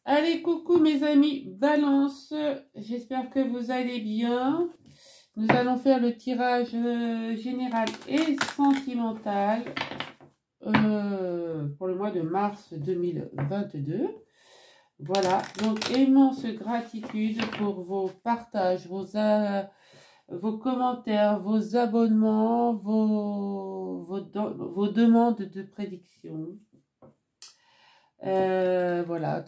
Allez, coucou mes amis Balance, j'espère que vous allez bien. Nous allons faire le tirage général et sentimental pour le mois de mars 2022. Voilà, donc immense gratitude pour vos partages, vos commentaires, vos abonnements, vos demandes de prédiction. Voilà,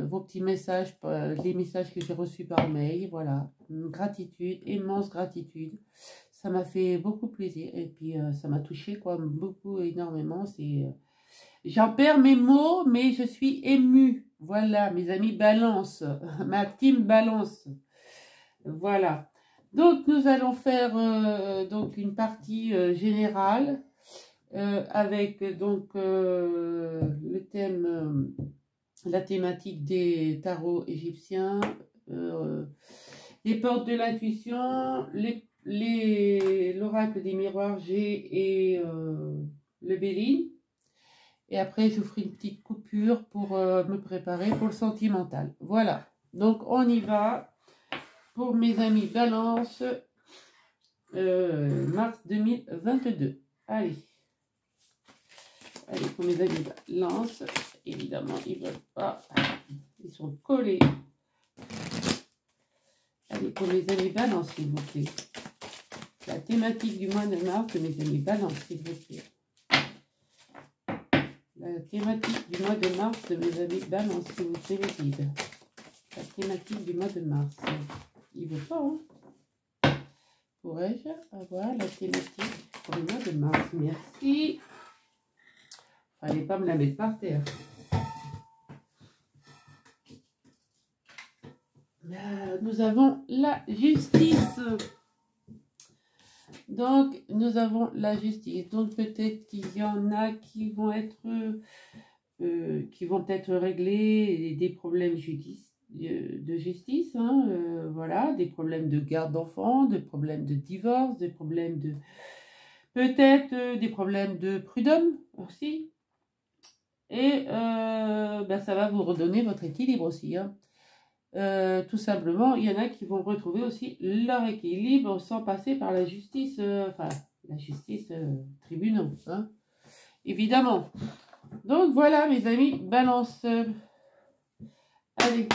vos petits messages, les messages que j'ai reçus par mail, voilà, gratitude, immense gratitude, ça m'a fait beaucoup plaisir et puis ça m'a touché quoi, beaucoup, énormément, j'en perds mes mots mais je suis émue, voilà mes amis Balance, ma team Balance, voilà, donc nous allons faire donc une partie générale. Avec donc le thème, la thématique des tarots égyptiens, les portes de l'intuition, l'oracle des miroirs G et le Béline. Et après, je vous ferai une petite coupure pour me préparer pour le sentimental. Voilà, donc on y va pour mes amis Balance, mars 2022. Allez. Allez, pour mes amis Balance, évidemment, ils ne veulent pas. Ils sont collés. Allez, pour mes amis Balance, s'il vous plaît. La thématique du mois de mars, de mes amis Balance, s'il vous plaît. La thématique du mois de mars, de mes amis Balance, s'il vous plaît, les guides. La thématique du mois de mars. Il ne veut pas, hein. Pourrais-je avoir la thématique pour le mois de mars? Merci. Fallait pas me la mettre par terre. Nous avons la justice. Donc, nous avons la justice. Donc, peut-être qu'il y en a qui vont être réglés, des problèmes de justice. Hein, voilà, des problèmes de garde d'enfants, des problèmes de divorce, des problèmes de... Peut-être des problèmes de prud'homme aussi. Et ça va vous redonner votre équilibre aussi. Hein. Tout simplement, il y en a qui vont retrouver aussi leur équilibre sans passer par la justice, la justice tribunaux, hein, évidemment. Donc voilà, mes amis, Balance, avec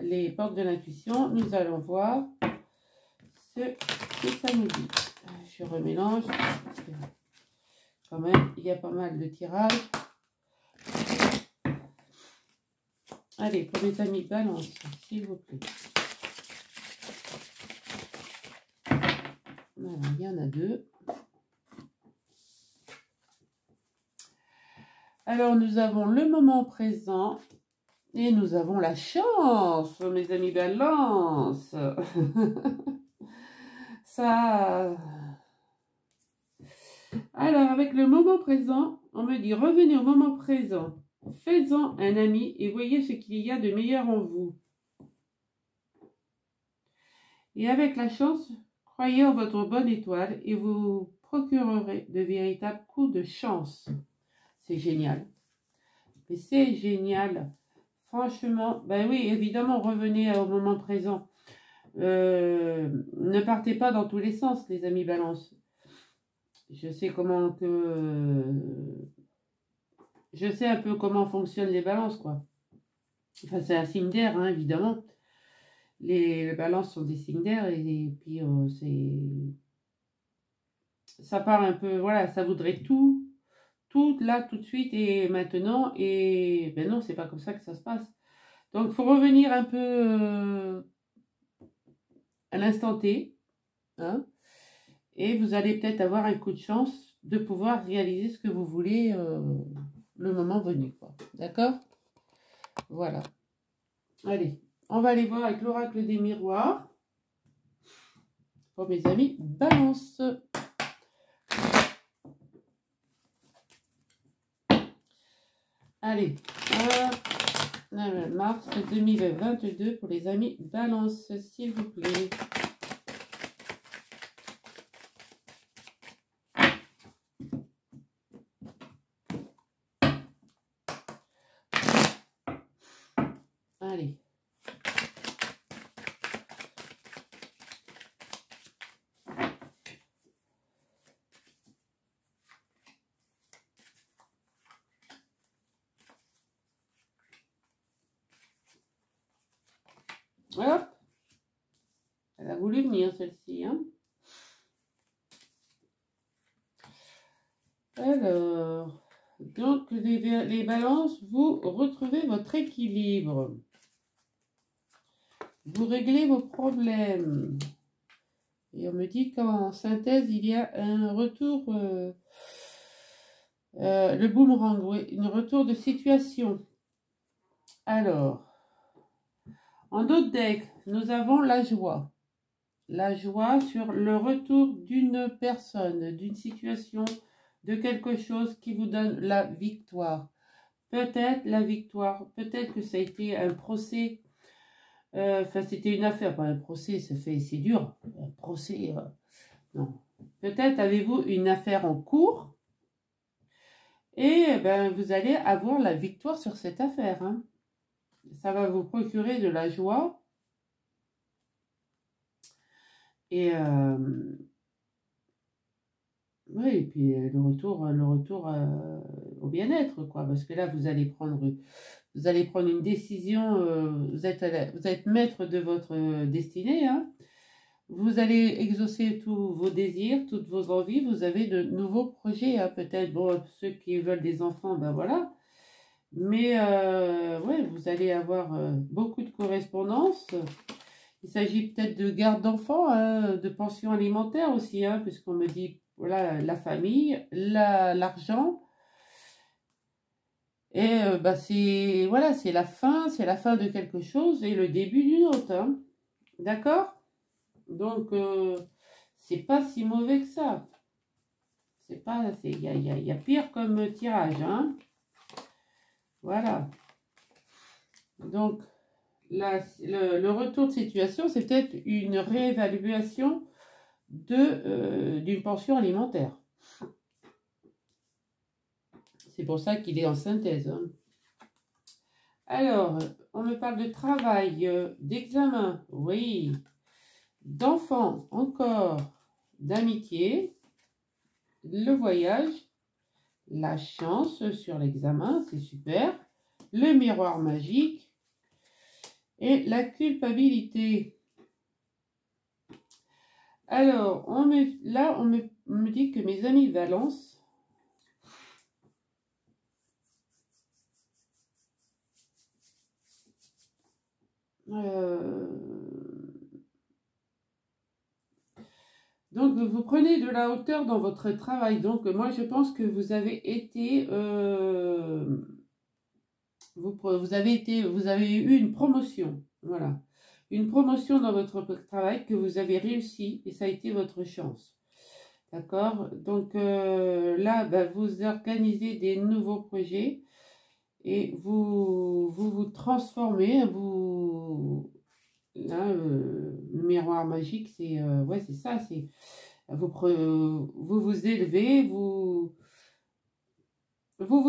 les portes de l'intuition, nous allons voir ce que ça nous dit. Je remélange, parce que quand même, il y a pas mal de tirages. Allez, pour mes amis Balance, s'il vous plaît. Voilà, il y en a deux. Alors, nous avons le moment présent et nous avons la chance, mes amis Balance. Ça... Alors, avec le moment présent, on me dit revenez au moment présent. Faites-en un ami et voyez ce qu'il y a de meilleur en vous. Et avec la chance, croyez en votre bonne étoile et vous procurerez de véritables coups de chance. C'est génial. Mais c'est génial. Franchement, ben oui, évidemment, revenez au moment présent. Ne partez pas dans tous les sens, les amis Balance. Je sais je sais un peu comment fonctionnent les balances, quoi. Enfin, c'est un signe d'air, hein, évidemment. Les balances sont des signes d'air et puis ça part un peu, voilà, ça voudrait tout là, tout de suite et maintenant. Et ben non, c'est pas comme ça que ça se passe. Donc, il faut revenir un peu à l'instant T, hein, et vous allez peut-être avoir un coup de chance de pouvoir réaliser ce que vous voulez le moment venu, quoi. D'accord? Voilà. Allez, on va aller voir avec l'oracle des miroirs pour mes amis Balance. Allez, mars 2022 pour les amis Balance, s'il vous plaît. Hop, elle a voulu venir celle-ci. Hein. Alors, donc les balances, vous retrouvez votre équilibre. Vous réglez vos problèmes. Et on me dit qu'en synthèse, il y a un retour, le boomerang, oui, un retour de situation. Alors, en d'autres decks, nous avons la joie. La joie sur le retour d'une personne, d'une situation, de quelque chose qui vous donne la victoire. Peut-être la victoire, peut-être que ça a été un procès. Enfin, c'était une affaire, pas un procès, c'est dur. Un procès, non. Peut-être avez-vous une affaire en cours et ben, vous allez avoir la victoire sur cette affaire. Hein. Ça va vous procurer de la joie. Et oui, et puis le retour au bien-être, quoi. Parce que là, vous allez prendre une décision. Vous êtes maître de votre destinée. Hein. Vous allez exaucer tous vos désirs, toutes vos envies. Vous avez de nouveaux projets. Hein. Peut-être, bon, ceux qui veulent des enfants, ben voilà. Mais ouais, vous allez avoir beaucoup de correspondances. Il s'agit peut-être de garde d'enfants, hein, de pension alimentaire aussi, hein, puisqu'on me dit, voilà, la famille, l'argent. Et bah, voilà, c'est la fin de quelque chose et le début d'une autre. Hein. D'accord? Donc, c'est pas si mauvais que ça. Il y a pire comme tirage. Hein. Voilà. Donc, le retour de situation, c'est peut-être une réévaluation d'une pension alimentaire. C'est pour ça qu'il est en synthèse. Hein. Alors, on me parle de travail, d'examen, oui, d'enfants, encore, d'amitié, le voyage, la chance sur l'examen, c'est super, le miroir magique et la culpabilité. Alors, on me dit que mes amis Valence, donc, vous prenez de la hauteur dans votre travail. Donc, moi, je pense que vous avez été... vous avez eu une promotion. Voilà. Une promotion dans votre travail que vous avez réussi et ça a été votre chance. D'accord? Donc, là, bah, vous organisez des nouveaux projets et vous transformez. Là, le miroir magique, c'est ouais, c'est ça. C'est vous élevez, vous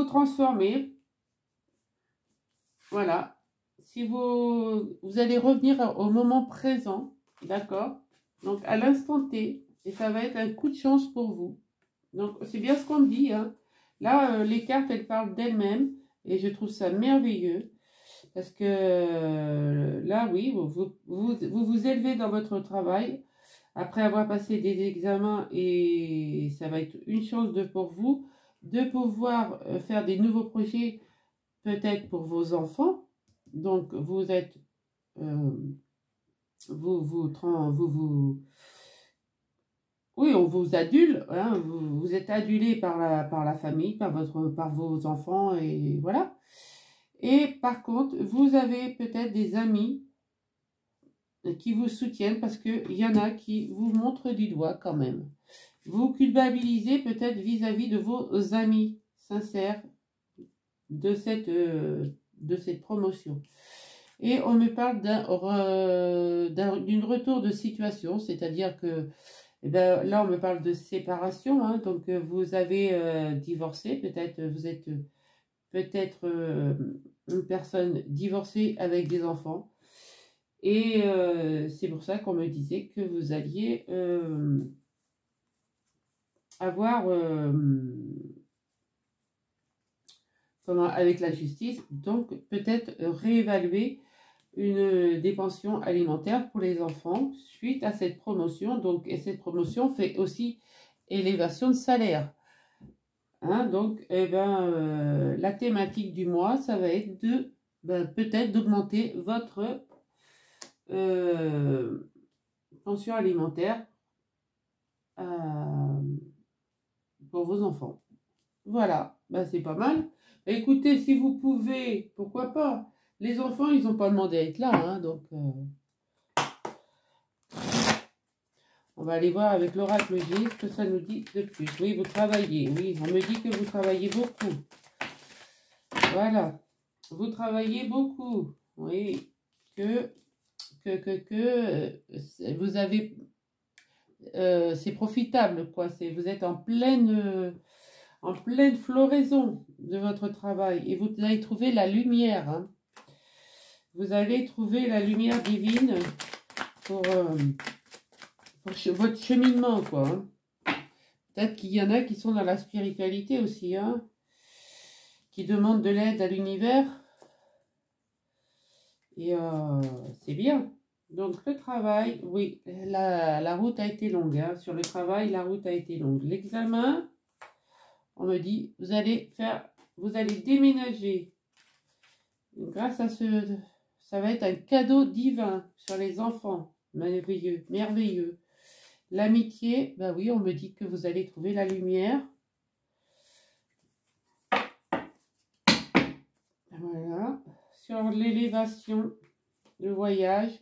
transformez. Voilà. Si vous allez revenir au moment présent, d'accord? Donc à l'instant T, et ça va être un coup de chance pour vous. Donc c'est bien ce qu'on me dit. Hein. Là, les cartes, elles parlent d'elles-mêmes et je trouve ça merveilleux. Parce que là, oui, vous élevez dans votre travail après avoir passé des examens et ça va être une chance pour vous de pouvoir faire des nouveaux projets peut-être pour vos enfants. Donc, vous êtes, oui, on vous adule, hein, vous êtes adulé par la famille, par vos enfants, et voilà. Et par contre, vous avez peut-être des amis qui vous soutiennent parce qu'il y en a qui vous montrent du doigt quand même. Vous culpabilisez peut-être vis-à-vis de vos amis sincères de cette promotion. Et on me parle d'une retour de situation, c'est-à-dire que eh ben, là on me parle de séparation, hein, donc vous avez divorcé, peut-être vous êtes peut-être une personne divorcée avec des enfants, et c'est pour ça qu'on me disait que vous alliez avoir avec la justice, donc peut-être réévaluer des pensions alimentaires pour les enfants suite à cette promotion. Donc, et cette promotion fait aussi élévation de salaire. Hein, donc, eh ben, la thématique du mois, ça va être de peut-être d'augmenter votre pension alimentaire pour vos enfants. Voilà, ben, c'est pas mal. Écoutez, si vous pouvez, pourquoi pas. Les enfants, ils n'ont pas demandé à être là, hein, donc on va aller voir avec l'oracle J ce que ça nous dit de plus. Oui, vous travaillez, oui, on me dit que vous travaillez beaucoup. Voilà, vous travaillez beaucoup, oui, que vous avez, c'est profitable, quoi, vous êtes en pleine floraison de votre travail et vous allez trouver la lumière, hein. Vous allez trouver la lumière divine pour votre cheminement, quoi, hein. Peut-être qu'il y en a qui sont dans la spiritualité aussi, hein, qui demandent de l'aide à l'univers. Et c'est bien. Donc le travail, oui, la route a été longue, hein. Sur le travail, la route a été longue. L'examen, on me dit, vous allez déménager. Grâce à ça va être un cadeau divin sur les enfants. Merveilleux, merveilleux. L'amitié, ben oui, on me dit que vous allez trouver la lumière. Voilà. Sur l'élévation, le voyage.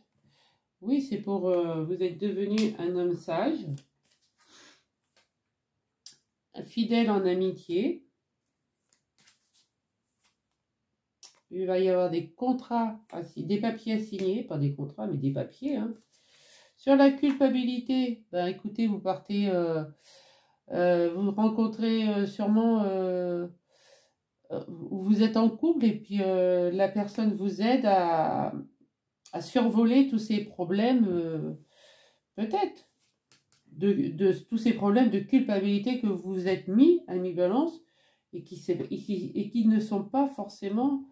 Oui, c'est pour... vous êtes devenu un homme sage. Fidèle en amitié. Il va y avoir des contrats, des papiers à signer. Pas des contrats, mais des papiers, hein. Sur la culpabilité, ben écoutez, vous partez... vous rencontrez sûrement... vous êtes en couple et puis la personne vous aide à survoler tous ces problèmes, peut-être, de tous ces problèmes de culpabilité que vous vous êtes mis à mi-balance et qui ne sont pas forcément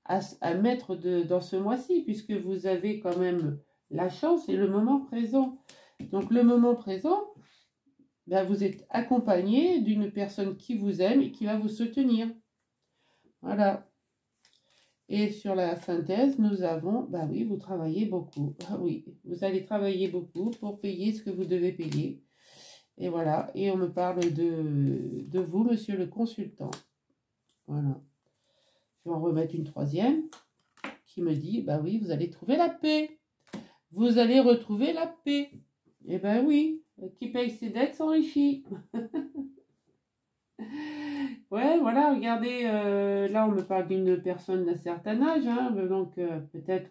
à mettre dans ce mois-ci, puisque vous avez quand même la chance et le moment présent. Donc le moment présent, ben, vous êtes accompagné d'une personne qui vous aime et qui va vous soutenir. Voilà. Et sur la synthèse, nous avons, bah oui, vous travaillez beaucoup. Ah oui, vous allez travailler beaucoup pour payer ce que vous devez payer. Et voilà. Et on me parle de vous, monsieur le consultant. Voilà. Je vais en remettre une troisième qui me dit, bah oui, vous allez trouver la paix. Vous allez retrouver la paix. Et ben oui, qui paye ses dettes s'enrichit. Ouais, voilà, regardez, là on me parle d'une personne d'un certain âge, hein, donc peut-être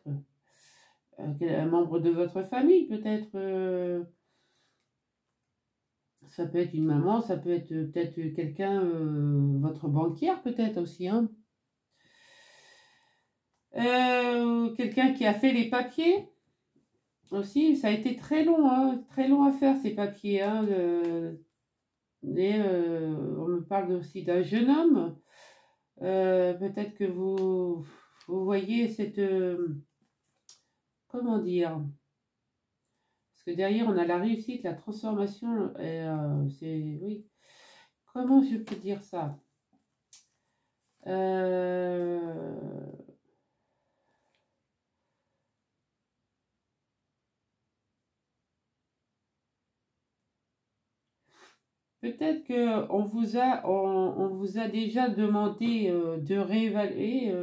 un membre de votre famille, peut-être, ça peut être une maman, ça peut être peut-être quelqu'un, votre banquière peut-être aussi, hein. Quelqu'un qui a fait les papiers aussi, ça a été très long, hein, très long à faire ces papiers, hein, et on me parle aussi d'un jeune homme. Peut-être que vous voyez cette... comment dire? Parce que derrière, on a la réussite, la transformation. Et, c'est... Oui. Comment je peux dire ça? Peut-être qu'on on vous a déjà demandé de réévaluer...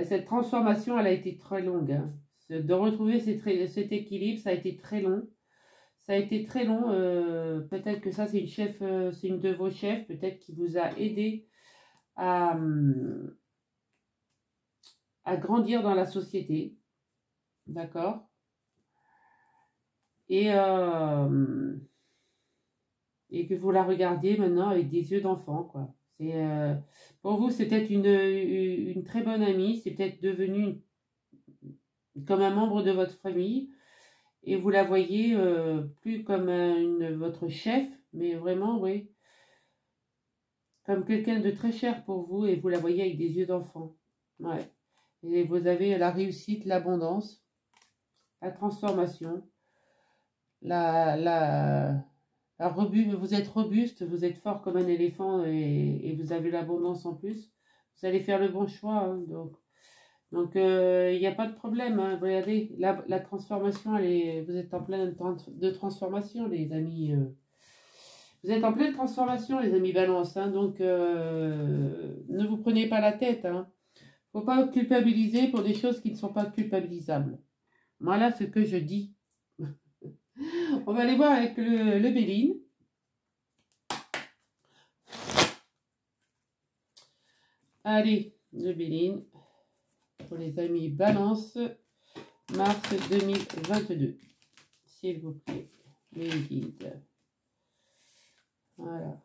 cette transformation, elle a été très longue, hein. De retrouver cet équilibre, ça a été très long. Ça a été très long. Peut-être que ça, c'est c'est une de vos chefs, peut-être qui vous a aidé à grandir dans la société. D'accord? Et que vous la regardiez maintenant avec des yeux d'enfant, quoi. Pour vous, c'est peut-être une très bonne amie, c'est peut-être devenu comme un membre de votre famille, et vous la voyez plus comme votre chef, mais vraiment, oui. comme quelqu'un de très cher pour vous et vous la voyez avec des yeux d'enfant. Ouais. Et vous avez la réussite, l'abondance, la transformation, vous êtes robuste, vous êtes fort comme un éléphant et vous avez l'abondance en plus. Vous allez faire le bon choix, hein, donc, il n'y a pas de problème, hein. Regardez, la transformation, vous êtes en pleine de transformation, les amis. Vous êtes en pleine transformation, les amis Balance, hein, donc ne vous prenez pas la tête. Hein. Faut pas culpabiliser pour des choses qui ne sont pas culpabilisables. Voilà ce que je dis. On va aller voir avec le Béline. Allez, le Béline. Pour les amis Balance, mars 2022. S'il vous plaît, les guides. Voilà.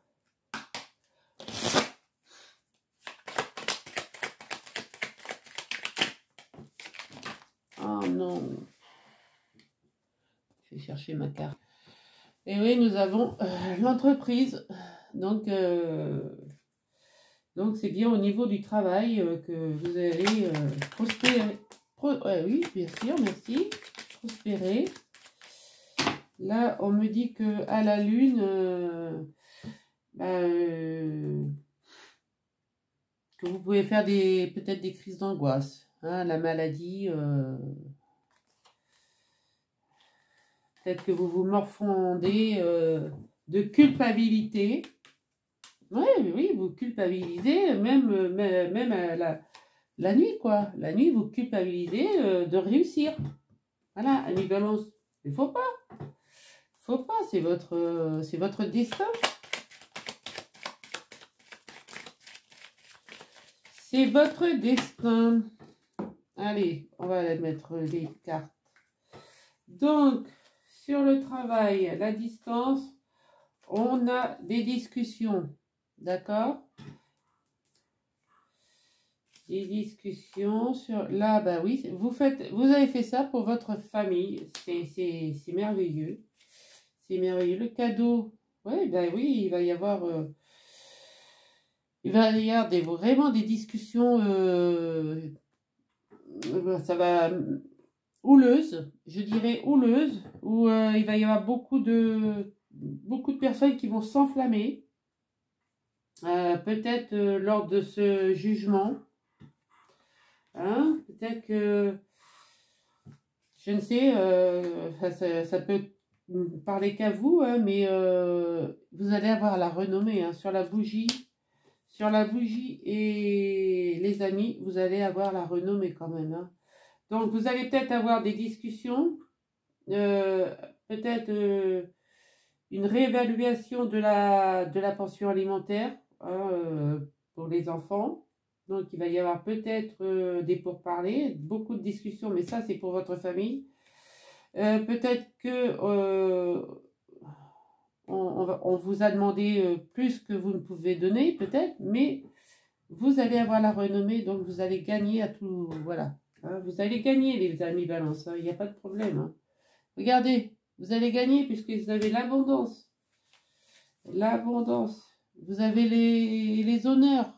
Oh non. Je vais chercher ma carte. Et oui, nous avons l'entreprise. Donc c'est bien au niveau du travail que vous allez prospérer. Oui, bien sûr, merci. Prospérer. Là, on me dit que à la lune, que vous pouvez faire peut-être des crises d'angoisse. Hein, la maladie, peut-être que vous vous morfondez de culpabilité. Oui, vous culpabilisez, même la nuit, quoi. La nuit, vous culpabilisez de réussir. Voilà, ami Balance. Il faut pas. Faut pas, c'est votre destin. C'est votre destin. Allez, on va mettre les cartes. Donc, sur le travail, la distance, on a des discussions. D'accord? Des discussions sur... Là, bah oui, vous avez fait ça pour votre famille. C'est merveilleux. C'est merveilleux. Le cadeau, ouais, bah oui, il va y avoir... vraiment des discussions... ça va... houleuses, je dirais houleuses, où il va y avoir beaucoup de personnes qui vont s'enflammer. Peut-être lors de ce jugement. Hein, peut-être que... Je ne sais, ça peut parler qu'à vous, hein, mais vous allez avoir la renommée hein, sur la bougie. Sur la bougie et les amis, vous allez avoir la renommée quand même. Hein. Donc, vous allez peut-être avoir des discussions, peut-être une réévaluation de la pension alimentaire hein, pour les enfants. Donc, il va y avoir peut-être des pourparlers, beaucoup de discussions, mais ça, c'est pour votre famille. Peut-être que on vous a demandé plus que vous ne pouvez donner, peut-être, mais vous allez avoir la renommée, donc vous allez gagner à tout, voilà. Hein, vous allez gagner, les amis Balance, il n'y a pas de problème. Hein. Regardez, vous allez gagner puisque vous avez l'abondance. L'abondance. Vous avez les honneurs.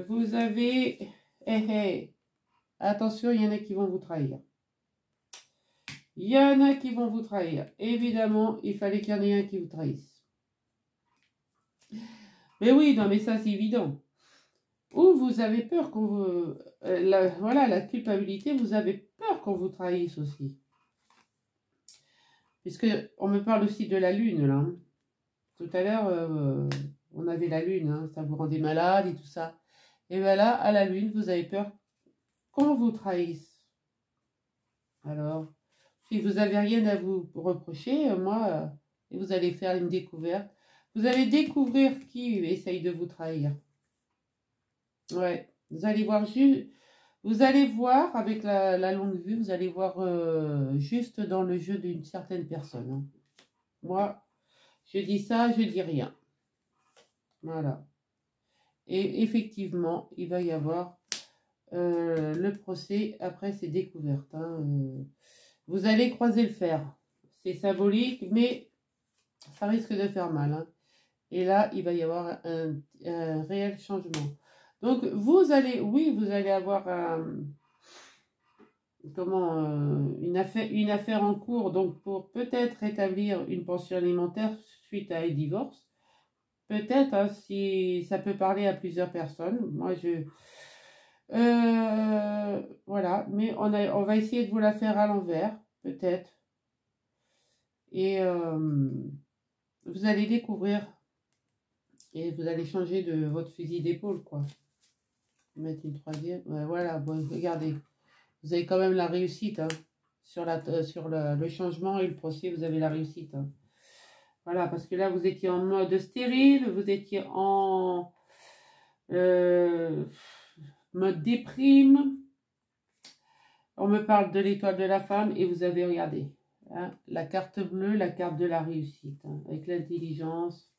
Vous avez... Attention, il y en a qui vont vous trahir. Il y en a qui vont vous trahir. Évidemment, il fallait qu'il y en ait un qui vous trahisse. Mais oui, non, mais ça, c'est évident. Ou vous avez peur qu'on vous... voilà, la culpabilité, vous avez peur qu'on vous trahisse aussi. Puisque on me parle aussi de la lune, là. Tout à l'heure, on avait la lune, hein, ça vous rendait malade et tout ça. Et bien là, à la lune, vous avez peur qu'on vous trahisse. Alors, si vous n'avez rien à vous reprocher, moi, vous allez faire une découverte. Vous allez découvrir qui essaye de vous trahir. Ouais, vous allez voir vous allez voir avec la longue vue, vous allez voir juste dans le jeu d'une certaine personne. Hein. Moi, je dis ça, je dis rien. Voilà. Et effectivement, il va y avoir le procès après ces découvertes. Hein, vous allez croiser le fer. C'est symbolique, mais ça risque de faire mal. Hein. Et là, il va y avoir un réel changement. Donc, vous allez, oui, vous allez avoir une affaire en cours, donc pour peut-être rétablir une pension alimentaire suite à un divorce. Peut-être, hein, si ça peut parler à plusieurs personnes. Moi, voilà, mais on va essayer de vous la faire à l'envers, peut-être. Et vous allez découvrir et vous allez changer de votre fusil d'épaule, quoi. Mettre une troisième. Ouais, voilà, bon, regardez. Vous avez quand même la réussite, hein. Sur le changement et le procès, vous avez la réussite, hein. Voilà, parce que là, vous étiez en mode stérile, vous étiez en mode déprime. On me parle de l'étoile de la femme et vous avez regardé, hein, la carte bleue, la carte de la réussite, hein, avec l'intelligence.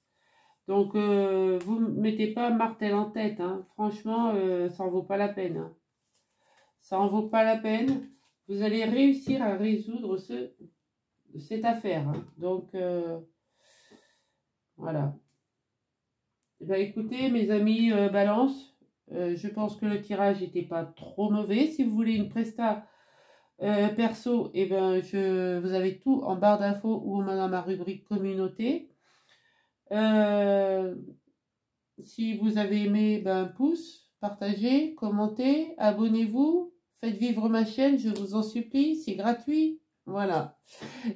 Donc, vous ne mettez pas martel en tête, hein. Franchement, ça en vaut pas la peine, hein. Ça en vaut pas la peine. Vous allez réussir à résoudre cette affaire, hein. Donc, voilà. Eh ben, écoutez, mes amis Balance, je pense que le tirage n'était pas trop mauvais. Si vous voulez une presta perso, eh ben, vous avez tout en barre d'infos ou dans ma rubrique communauté. Si vous avez aimé, ben, pouce, partagez, commentez, abonnez-vous, faites vivre ma chaîne, je vous en supplie, c'est gratuit. Voilà.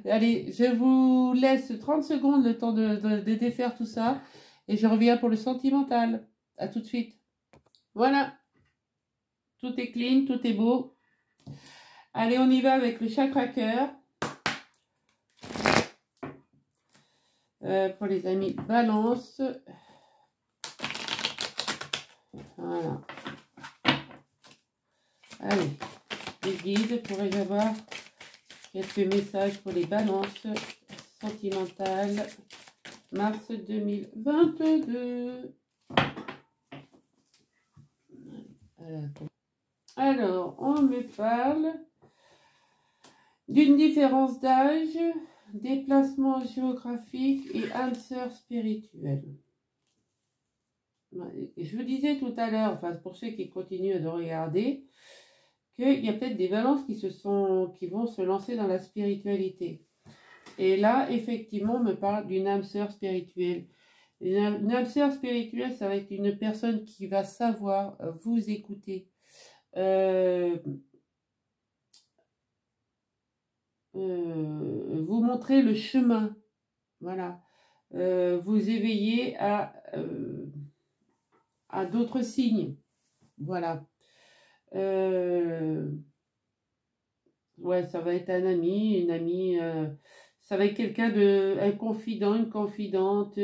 Allez, je vous laisse 30 secondes le temps de défaire tout ça et je reviens pour le sentimental. À tout de suite. Voilà. Tout est clean, tout est beau. Allez, on y va avec le chakra cœur. Pour les amis Balance. Voilà. Allez, les guides, pourrais-je avoir quelques messages pour les Balances sentimentales mars 2022. Alors, on me parle d'une différence d'âge, déplacement géographique et âme sœur spirituelle. Je vous disais tout à l'heure, enfin pour ceux qui continuent de regarder, qu'il y a peut-être des balances qui vont se lancer dans la spiritualité. Et là, effectivement, on me parle d'une âme sœur spirituelle. Une âme sœur spirituelle, ça va être une personne qui va savoir vous écouter. Vous montrer le chemin. Voilà. Vous éveiller à d'autres signes. Voilà. Ouais, ça va être un ami, une amie. Ça va être quelqu'un un confident, une confidente.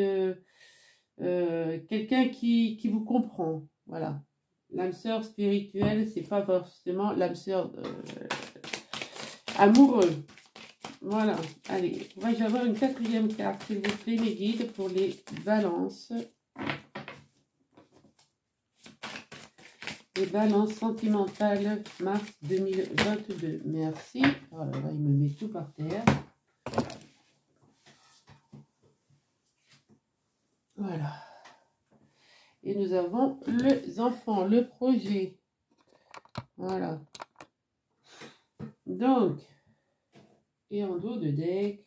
Quelqu'un qui vous comprend. Voilà. L'âme sœur spirituelle, c'est pas forcément l'âme sœur amoureux. Voilà. Allez, vais-je avoir une quatrième carte, s'il vous plaît, mes guides, pour les balances. Les balances sentimentales, mars 2022. Merci. Oh là là, il me met tout par terre. Voilà. Et nous avons les enfants, le projet. Voilà. Donc, et en dos de deck,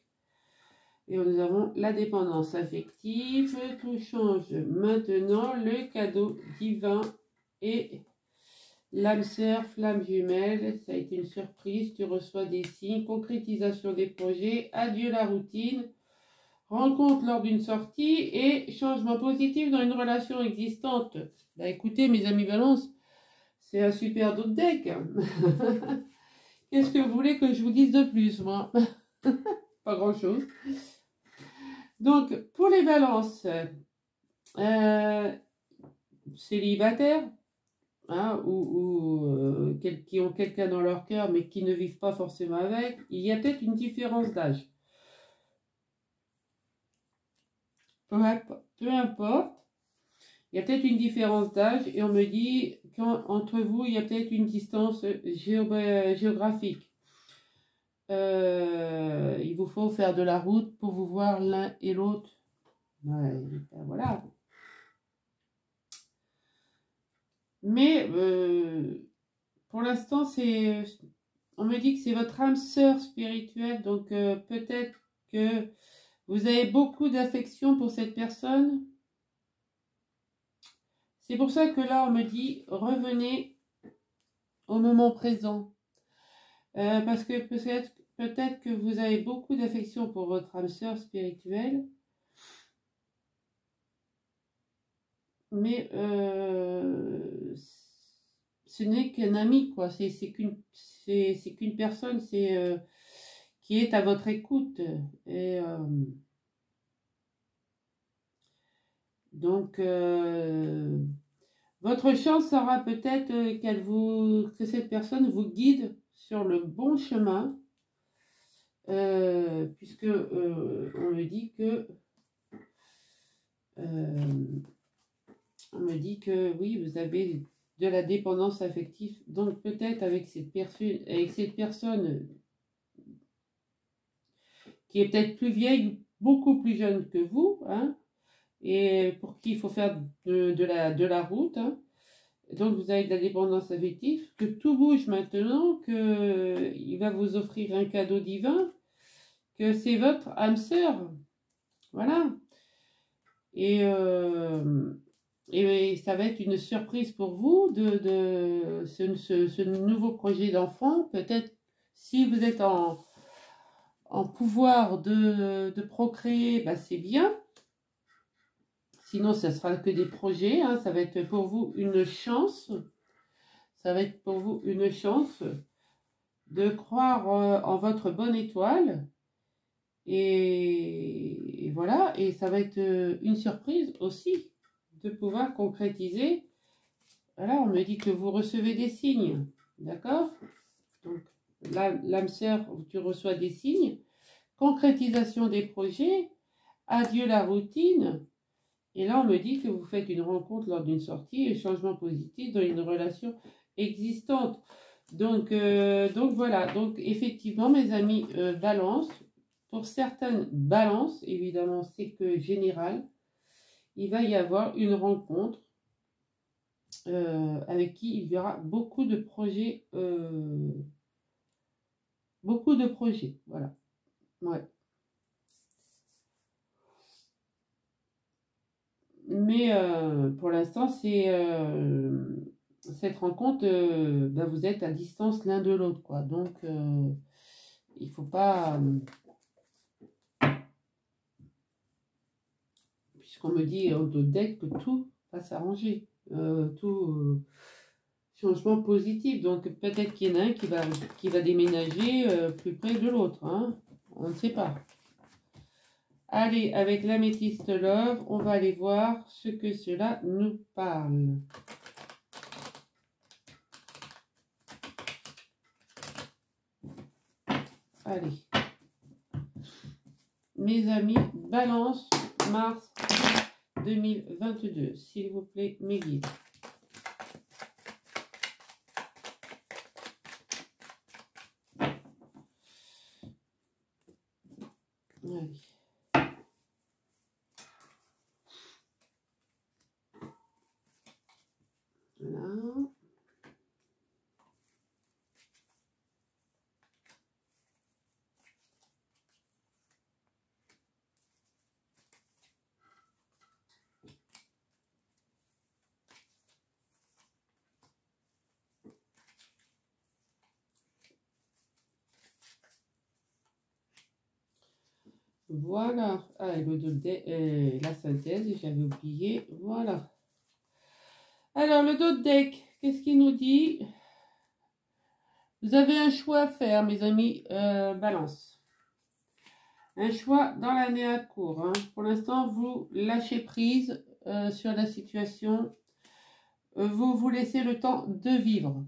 et nous avons la dépendance affective, tout change maintenant, le cadeau divin et l'âme sœur, flamme jumelle, ça a été une surprise, tu reçois des signes, concrétisation des projets, adieu la routine, rencontre lors d'une sortie et changement positif dans une relation existante. Bah écoutez mes amis Balance, c'est un super dos de deck. Qu'est-ce que vous voulez que je vous dise de plus, moi? Pas grand-chose. Donc, pour les balances, célibataires, hein, ou qui ont quelqu'un dans leur cœur, mais qui ne vivent pas forcément avec, il y a peut-être une différence d'âge. Peu importe, il y a peut-être une différence d'âge, et on me dit qu'entre vous, il y a peut-être une distance géographique. Il vous faut faire de la route pour vous voir l'un et l'autre Ouais, ben voilà. Mais pour l'instant, on me dit que c'est votre âme sœur spirituelle, donc peut-être que vous avez beaucoup d'affection pour cette personne. C'est pour ça que là, on me dit, revenez au moment présent. Parce que peut-être que vous avez beaucoup d'affection pour votre âme sœur spirituelle, mais ce n'est qu'un ami, quoi. C'est qu'une personne qui est à votre écoute. Et donc, votre chance sera peut-être que cette personne vous guide sur le bon chemin, puisque on me dit que oui, vous avez de la dépendance affective, donc peut-être avec cette personne qui est peut-être plus vieille, beaucoup plus jeune que vous, hein, et pour qui il faut faire de la route, hein. Donc vous avez de la dépendance affective, que tout bouge maintenant, qu'il va vous offrir un cadeau divin, que c'est votre âme sœur. Voilà. Et ça va être une surprise pour vous de ce nouveau projet d'enfant. Peut-être si vous êtes en pouvoir de procréer, bah c'est bien. Sinon, ça sera que des projets, hein. Ça va être pour vous une chance. Ça va être pour vous une chance de croire en votre bonne étoile. Et voilà. Et ça va être une surprise aussi de pouvoir concrétiser. Voilà, on me dit que vous recevez des signes. D'accord? Donc, l'âme sœur, tu reçois des signes. Concrétisation des projets. Adieu la routine. Et là, on me dit que vous faites une rencontre lors d'une sortie et changement positif dans une relation existante. Donc voilà. Donc, effectivement, mes amis, balance. Pour certaines balances, évidemment, c'est que général, il va y avoir une rencontre avec qui il y aura beaucoup de projets. Voilà. Ouais. Mais pour l'instant, cette rencontre, ben, vous êtes à distance l'un de l'autre, quoi. Donc, il faut pas, puisqu'on me dit au deck que tout va s'arranger, tout changement positif. Donc, peut-être qu'il y en a un qui va déménager plus près de l'autre, hein. On ne sait pas. Allez, avec l'améthyste love, on va aller voir ce que cela nous parle. Allez. Mes amis, balance, mars 2022. S'il vous plaît, mes guides. Allez. Voilà. Voilà. Ah, la synthèse, j'avais oublié. Voilà. Alors, le dos de deck, qu'est-ce qu'il nous dit? Vous avez un choix à faire, mes amis. Balance. Un choix dans l'année à court, hein. Pour l'instant, vous lâchez prise sur la situation. Vous vous laissez le temps de vivre.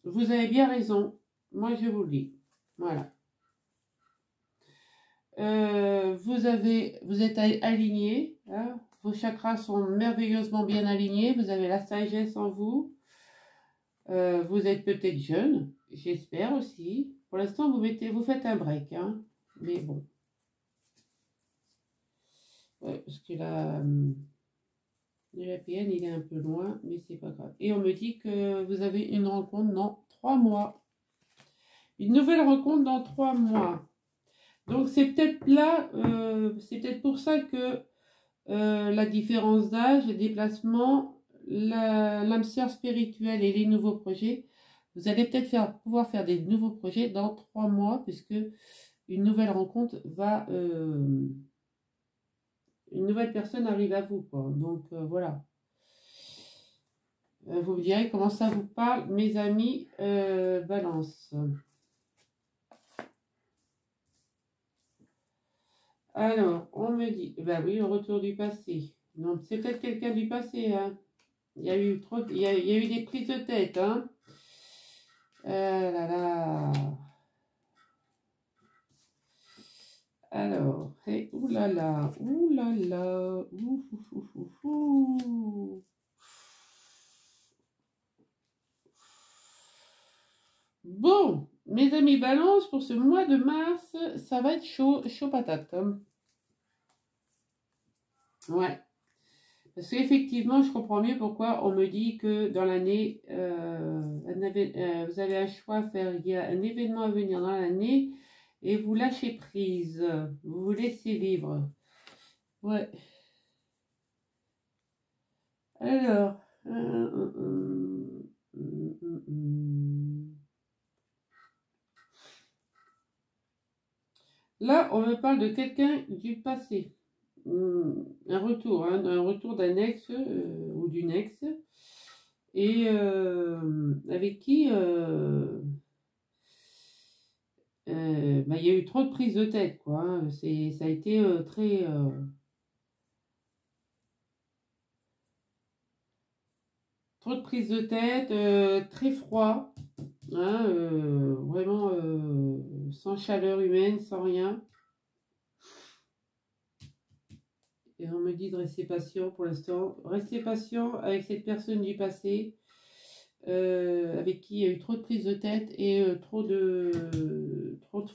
Vous avez bien raison. Moi, je vous le dis. Voilà. Vous êtes aligné, hein. Vos chakras sont merveilleusement bien alignés. Vous avez la sagesse en vous. Vous êtes peut-être jeune, j'espère aussi. Pour l'instant, vous faites un break, hein. Mais bon. Ouais, parce que le VPN, il est un peu loin, mais c'est pas grave. Et on me dit que vous avez une rencontre dans 3 mois. Une nouvelle rencontre dans 3 mois. Donc c'est peut-être là, c'est peut-être pour ça que la différence d'âge, les déplacements, l'âme sœur spirituelle et les nouveaux projets, vous allez peut-être pouvoir faire des nouveaux projets dans 3 mois, puisque une nouvelle rencontre une nouvelle personne arrive à vous, quoi. Donc voilà. Vous me direz comment ça vous parle, mes amis Balance. Alors, on me dit, ben oui, le retour du passé. Donc, c'est peut-être quelqu'un du passé, hein. Il y a eu il y a eu des prises de tête, hein. Là là. Alors, et oulala, oulala, ouf, ouf, ouf, ouf, ouf. Bon, mes amis Balance, pour ce mois de mars, ça va être chaud, chaud patate, hein. Ouais. Parce qu'effectivement, je comprends mieux pourquoi on me dit que dans l'année, vous avez un choix à faire. Il y a un événement à venir dans l'année et vous lâchez prise. Vous vous laissez vivre. Ouais. Alors. Là, on me parle de quelqu'un du passé. Un retour, hein, un retour d'un ex ou d'une ex. Et avec qui bah, il y a eu trop de prises de tête, quoi, hein. Ça a été très... trop de prises de tête, très froid, hein, vraiment sans chaleur humaine, sans rien. Et on me dit de rester patient pour l'instant. Restez patient avec cette personne du passé, avec qui il y a eu trop de prises de tête et trop de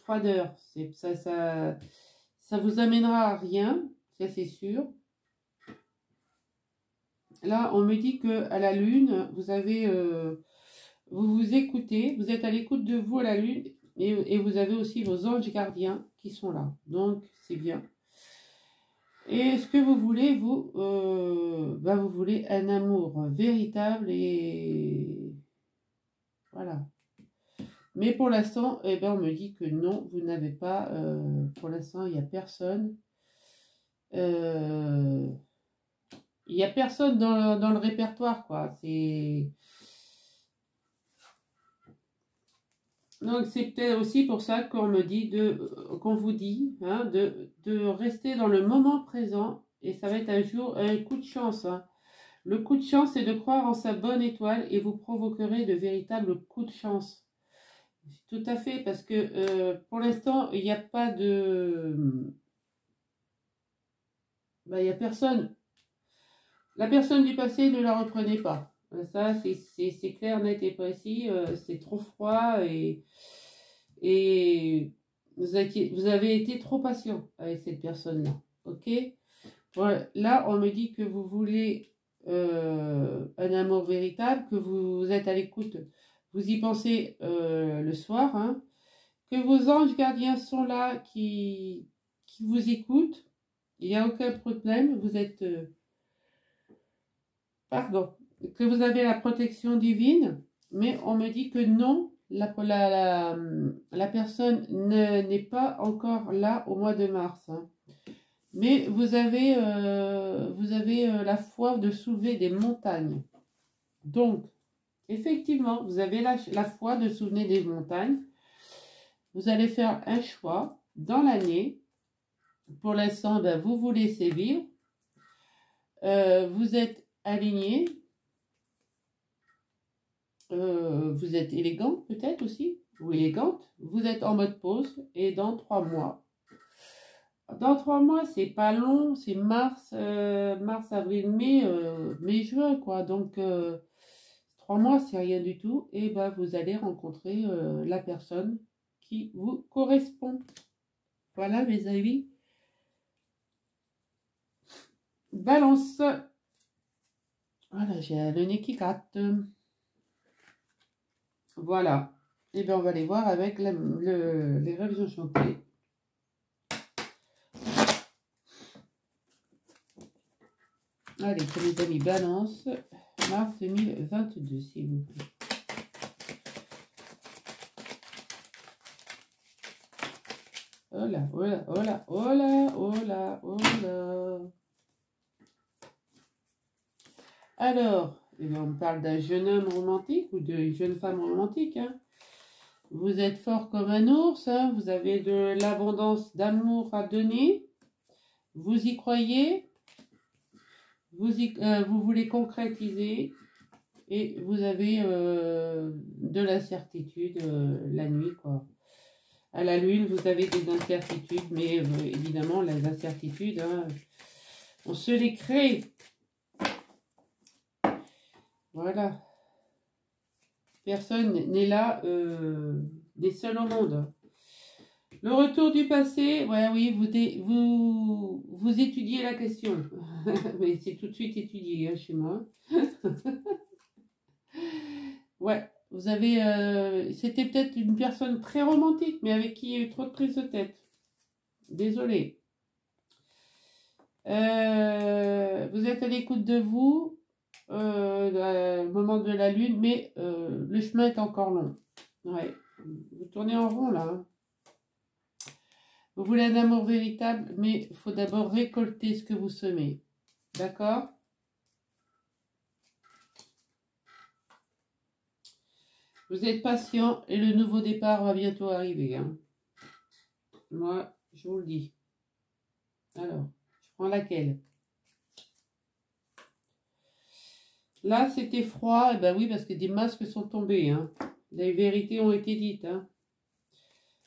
froideur. Ça vous amènera à rien, ça c'est sûr. Là, on me dit que à la lune, vous vous écoutez, vous êtes à l'écoute de vous à la lune et vous avez aussi vos anges gardiens qui sont là. Donc, c'est bien. Et ce que vous voulez, vous voulez un amour véritable et voilà. Mais pour l'instant, eh ben, on me dit que non, vous n'avez pas. Pour l'instant, il n'y a personne. Il n'y a personne dans le répertoire, quoi. Donc c'est peut-être aussi pour ça qu'on me dit qu'on vous dit, hein, de rester dans le moment présent et ça va être un jour un coup de chance, hein. Le coup de chance, c'est de croire en sa bonne étoile et vous provoquerez de véritables coups de chance. Tout à fait, parce que pour l'instant, il n'y a pas de... il n'y a personne. La personne du passé, ne la reprenez pas. Ça, c'est clair, net et précis. C'est trop froid et vous avez été trop patient avec cette personne-là. Ok? Voilà. Là, on me dit que vous voulez un amour véritable, que vous êtes à l'écoute. Vous y pensez le soir, hein, que vos anges gardiens sont là, qui vous écoutent. Il n'y a aucun problème. Vous êtes... pardon, que vous avez la protection divine, mais on me dit que non, la personne n'est pas encore là au mois de mars, hein. Mais vous avez la foi de soulever des montagnes. Donc, effectivement, vous avez la foi de soulever des montagnes. Vous allez faire un choix dans l'année. Pour l'instant, ben, vous vous laissez vivre. Vous êtes aligné. Vous êtes élégant peut-être aussi, ou élégante. Vous êtes en mode pause et dans 3 mois. Dans 3 mois, c'est pas long, c'est mars, avril, mai, juin, quoi. Donc, 3 mois, c'est rien du tout. Et ben, vous allez rencontrer la personne qui vous correspond. Voilà, mes amis. Balance. Voilà, j'ai le nez qui gratte. Voilà. Et bien, on va aller voir avec les rêves enchantés. Allez, pour les amis, balance. Mars 2022, s'il vous plaît. Oh là, oh là, oh là, oh là, oh là, oh là. Alors, eh bien, on parle d'un jeune homme romantique ou d'une jeune femme romantique. Hein. Vous êtes fort comme un ours, hein. Vous avez de l'abondance d'amour à donner. Vous y croyez, vous voulez concrétiser et vous avez de l'incertitude la nuit, quoi. À la lune, vous avez des incertitudes, mais évidemment, les incertitudes, hein, on se les crée. Voilà. Personne n'est là, des seuls au monde. Le retour du passé, ouais, oui, vous étudiez la question. Mais c'est tout de suite étudié hein, chez moi. Ouais, vous avez... C'était peut-être une personne très romantique, mais avec qui il y a eu trop de prise de tête. Désolée. Vous êtes à l'écoute de vous, au moment de la lune, mais le chemin est encore long. Ouais, vous tournez en rond là. Hein. Vous voulez un amour véritable, mais il faut d'abord récolter ce que vous semez. D'accord? Vous êtes patient et le nouveau départ va bientôt arriver. Hein. Moi, je vous le dis. Alors, je prends laquelle? Là, c'était froid. Eh ben oui, parce que des masques sont tombés. Hein. Les vérités ont été dites. Hein.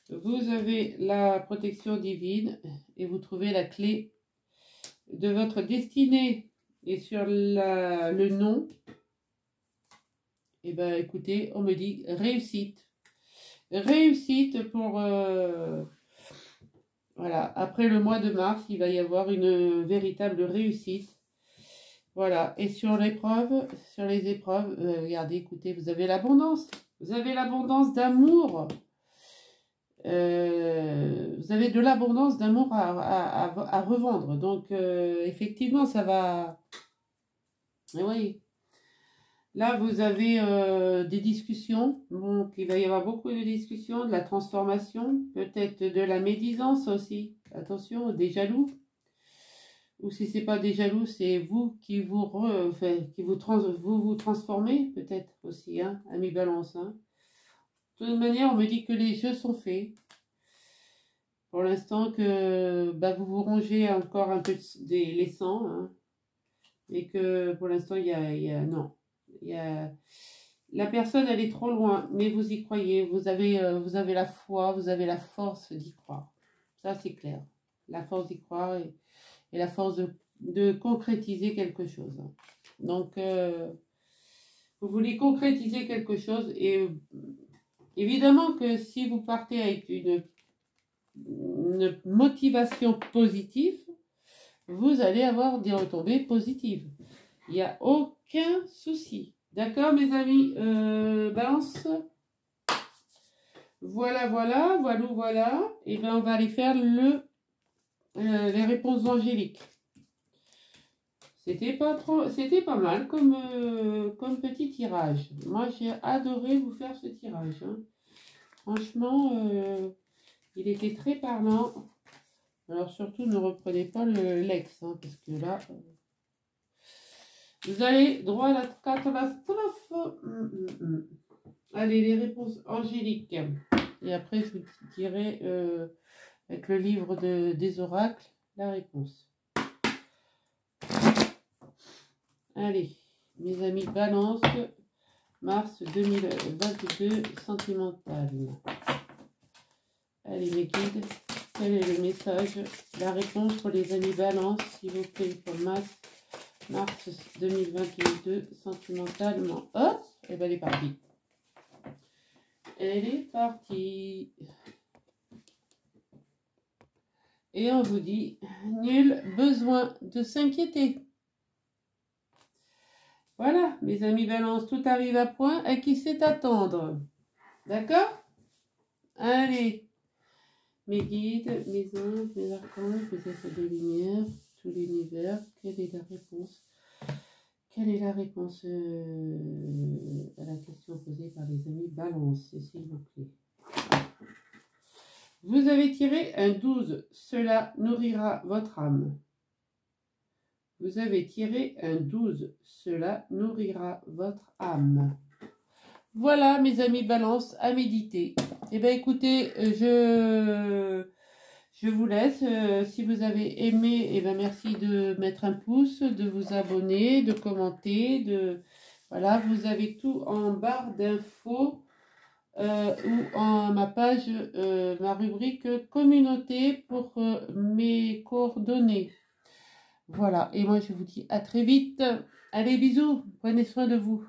Vous avez la protection divine et vous trouvez la clé de votre destinée. Et sur le nom, eh ben écoutez, on me dit réussite. Réussite pour... voilà, après le mois de mars, il va y avoir une véritable réussite. Voilà, et sur l'épreuve, sur les épreuves, regardez, écoutez, vous avez l'abondance. Vous avez l'abondance d'amour. Vous avez de l'abondance d'amour à revendre. Donc, effectivement, ça va... Et oui. Là, vous avez des discussions. Donc, il va y avoir beaucoup de discussions, de la transformation, peut-être de la médisance aussi. Attention, des jaloux. Ou si c'est pas des jaloux, c'est vous qui vous transformez, peut-être aussi, hein, ami Balance. Hein. De toute manière, on me dit que les jeux sont faits. Pour l'instant, que bah, vous vous rongez encore un peu les sangs. Hein, et que pour l'instant, non. La personne, elle est trop loin, mais vous y croyez. Vous avez la foi, vous avez la force d'y croire. Ça, c'est clair. La force d'y croire et la force de concrétiser quelque chose. Donc, vous voulez concrétiser quelque chose et évidemment que si vous partez avec une motivation positive, vous allez avoir des retombées positives. Il n'y a aucun souci. D'accord, mes amis? Balance. Voilà. Et bien, on va aller faire les réponses angéliques. C'était pas mal comme petit tirage. Moi, j'ai adoré vous faire ce tirage. Hein. Franchement, il était très parlant. Alors, surtout, ne reprenez pas l'ex, hein, parce que là, vous allez droit à la catastrophe. Allez, les réponses angéliques. Et après, je vous dirai, avec le livre des oracles, la réponse. Allez, mes amis, balance, mars 2022, sentimental. Allez, mes guides, quel est le message? La réponse pour les amis balance, s'il vous plaît, pour mars 2022, sentimentalement. Hop, et bien elle est partie. Elle est partie. Et on vous dit, nul besoin de s'inquiéter. Voilà, mes amis Balance, tout arrive à point. À qui sait attendre? D'accord? Allez, mes guides, mes anges, mes archanges, mes êtres de lumière, tout l'univers, quelle est la réponse? Quelle est la réponse à la question posée par les amis Balance, s'il vous plaît? Vous avez tiré un 12, cela nourrira votre âme. Vous avez tiré un 12, cela nourrira votre âme. Voilà, mes amis Balance, à méditer. Eh bien, écoutez, je vous laisse. Si vous avez aimé, eh bien, merci de mettre un pouce, de vous abonner, de commenter. Voilà, vous avez tout en barre d'infos ou en ma page, ma rubrique communauté pour mes coordonnées. Voilà, et moi je vous dis à très vite. Allez, bisous, prenez soin de vous.